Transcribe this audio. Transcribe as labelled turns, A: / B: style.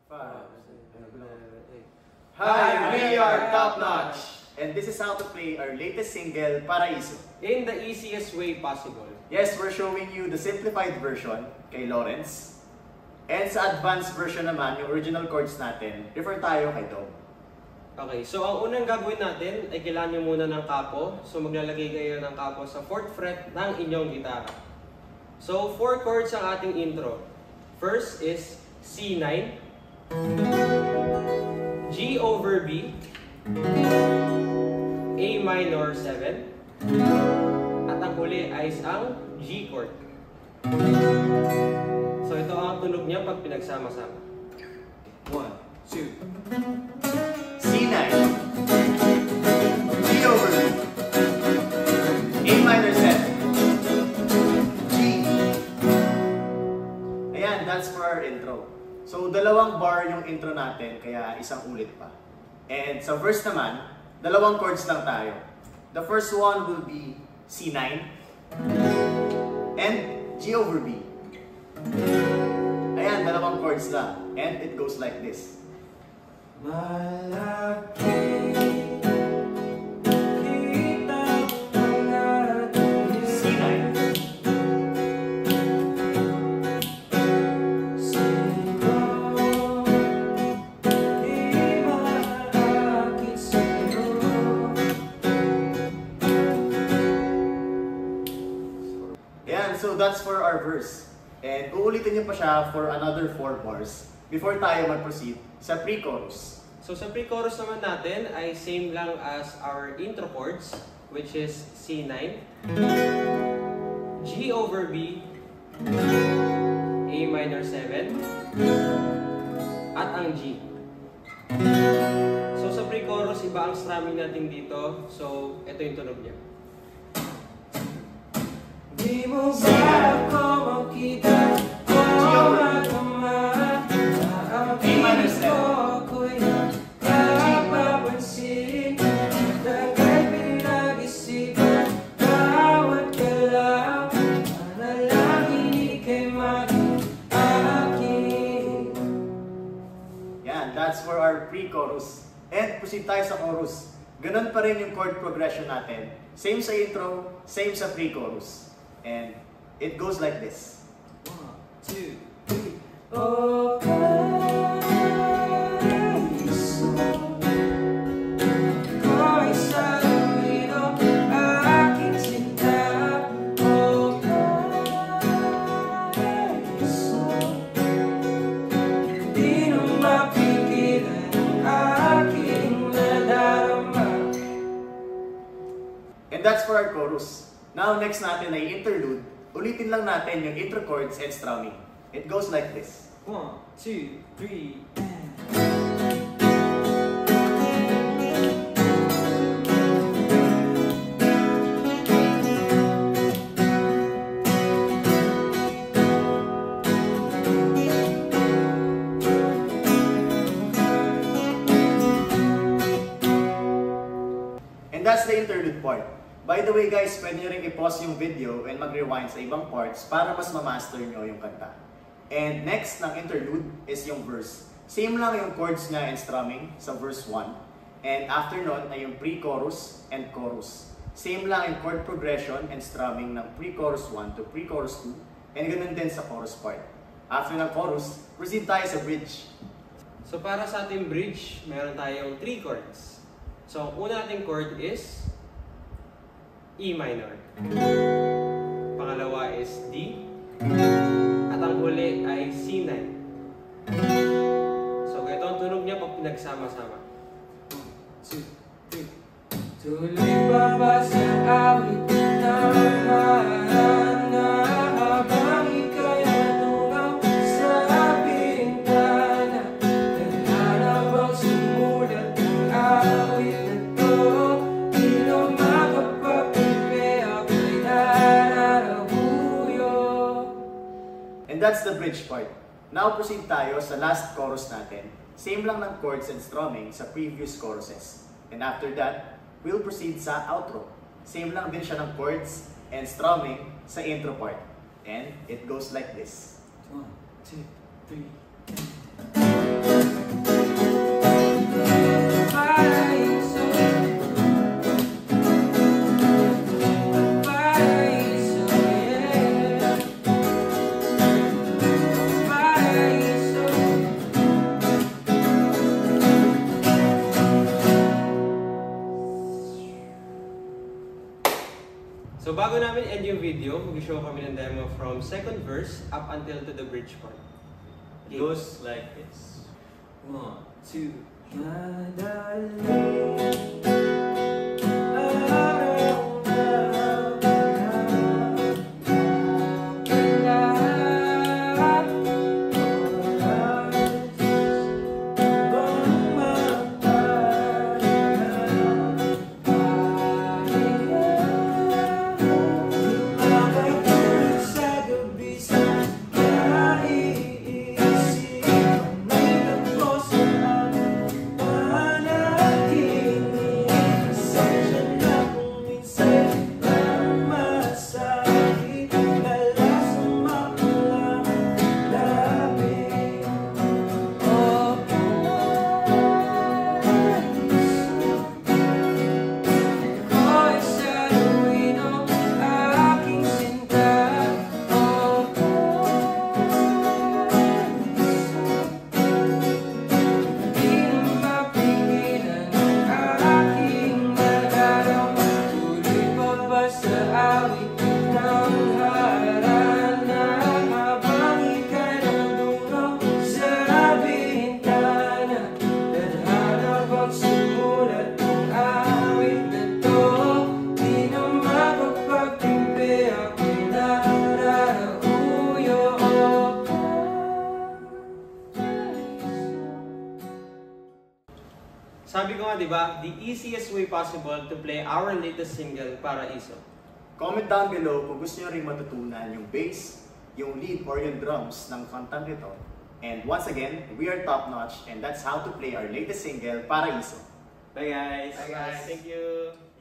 A: 5, 6, 7, 8.
B: Hi, we are Top Notch! And this is how to play our latest single, Paraiso.
A: In the easiest way possible.
B: Yes, we're showing you the simplified version kay Lawrence. And sa advanced version naman, yung original chords natin, refer tayo kay Dom.
A: Okay, so ang unang gagawin natin ay kailangan nyo muna ng kapo. So maglalagay kayo ng kapo sa 4th fret ng inyong gitara. So 4 chords ang ating intro. First is C9, G over B, A minor 7, at ang huli ay ang G chord. So ito ang tunog niya pag pinagsama-sama.
C: 1, 2.
B: C9, G over B, A minor 7, G. Ayan, that's for our intro. So, dalawang bar yung intro natin, kaya isang ulit pa. And sa verse naman, dalawang chords lang tayo. The first one will be C9 and G over B. Ayan, dalawang chords lang. And it goes like this.
C: Malaki
B: C9, Ayan, so that's for our verse. And uulitin niyo pa siya for another 4 bars before tayo mag-proceed sa pre-chorus.
A: So sa pre-chorus naman natin ay same lang as our intro chords, which is C9, G over B, A minor 7, at ang G. So sa pre-chorus, iba ang strumming natin dito. So ito yung tunog niya.
C: Di mo ba ako makita?
B: That's for our pre-chorus. And proceed tayo sa chorus. Ganun pa rin yung chord progression natin. Same sa intro, same sa pre-chorus. And it goes like this.
C: 1, 2, 3. Oh, Paraiso, ko'y sa lumino aking sinta. Oh, Paraiso, di na mapigilan ang aking nadarama.
B: And that's for our chorus. Now, next natin ay interlude. Ulitin lang natin yung intro chords and strumming. It goes like this.
C: 1, 2, 3, and...
B: And that's the interlude part. By the way guys, pwede nyo rin i-pause yung video and mag-rewind sa ibang parts para mas ma-master nyo yung kanta. And next ng interlude is yung verse. Same lang yung chords niya and strumming sa verse 1. And after nun ay yung pre-chorus and chorus. Same lang yung chord progression and strumming ng pre-chorus 1 to pre-chorus 2. And ganun din sa chorus part. After ng chorus, proceed tayo sa bridge.
A: So para sa ating bridge, meron tayong 3 chords. So ang una nating chord is E minor. Pangalawa is D. At ang huli ay C9. So ito ang tunog niya pag pinagsama-sama.
C: 1, 2, 3. Tuloy pa ba sa awit na maharana habang ika'y natungaw sa bintana? Tadhana bang sumulat ang awit na to? Di na makapagpipi ako'y nararahuyo.
B: And that's the bridge part. Now proceed tayo sa last chorus natin. Same lang ng chords and strumming sa previous choruses. And after that, we'll proceed sa outro. Same lang din siya ng chords and strumming sa intro part. And it goes like this.
C: 1, 2, 3.
A: bago namin end yung video, mag-show kami ng demo from second verse up until to the bridge part.
B: It goes like this.
C: 1, 2,
A: Sabi ko nga, di ba, the easiest way possible to play our latest single, Paraiso.
B: Comment down below kung gusto nyo rin matutunan yung bass, yung lead or yung drums ng kantang ito. And once again, we are top notch and that's how to play our latest single, Paraiso.
A: Bye guys!
C: Bye, guys.
A: Thank you!